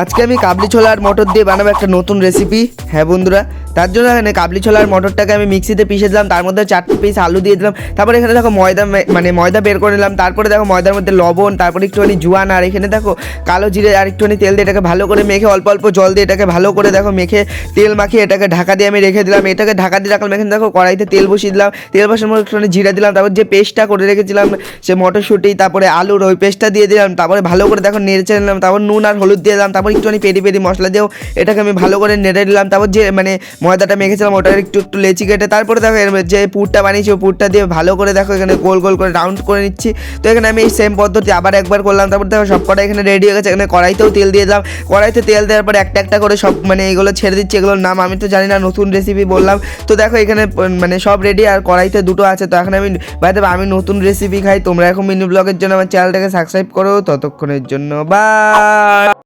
আজকে আমি কাবলি ছোলা আর মটর দিয়ে বানাবো একটা নতুন রেসিপি। হ্যাঁ বন্ধুরা, তার জন্য এখানে কাবলি ছোলা আর মটরটাকে আমি মিক্সিতে পিষে দিলাম, তার মধ্যে 4 পিস আলু দিয়ে দিলাম। তারপরে এখানে দেখো ময়দা বের করে নিলাম। তারপরে দেখো ময়দার মধ্যে লবণ, তারপরে একটুখানি জোয়ান, আর এখানে দেখো কালো জিরে আর একটুখানি তেল দিয়ে এটাকে ভালো করে মেখে অল্প অল্প জল দিয়ে এটাকে ভালো করে দেখো মেখে তেল মাখিয়ে এটাকে ঢাকা দিয়ে আমি রেখে দিলাম। এটাকে ঢাকা দিয়ে রাখলাম। এখানে দেখো কড়াইতে তেল বসিয়ে দিলাম, তেল বসানোর মধ্যে একটুখানি জিরা দিলাম। তারপর যে পেস্টটা করে রেখেছিলাম সে মটরশুঁটি তারপরে আলুর ওই পেস্টটা দিয়ে দিলাম। তারপরে ভালো করে দেখো নেড়ে চেড়ে নিলাম। তারপর নুন আর হলুদ দিয়ে দিলাম। তারপর একটুখানি পেরি পেরি মশলা দিয়েও এটাকে আমি ভালো করে নেড়ে দিলাম। তারপর যে ময়দাটা মেখেছিলাম ওটার একটু একটু লেচি কেটে তারপরে দেখো যে পুরটা বানিয়েছি ওই পুরটা দিয়ে ভালো করে দেখো এখানে গোল গোল করে রাউন্ড করে নিচ্ছি। তো এখানে আমি এই সেম পদ্ধতি আবার একবার করলাম। তারপর দেখো সব কটা এখানে রেডি হয়ে গেছে। এখানে কড়াইতেও তেল দিয়ে দিলাম। কড়াইতে তেল দেওয়ার পর একটা একটা করে সব এগুলো ছেড়ে দিচ্ছি। এগুলোর নাম আমি তো জানি না, নতুন রেসিপি বললাম। তো দেখো এখানে সব রেডি আর কড়াইতে দুটো আছে। তো এখন আমি নতুন রেসিপি খাই। তোমরা এখন মিনি ব্লগের জন্য আমার চ্যানেলটাকে সাবস্ক্রাইব করো। ততক্ষণের জন্য বাই।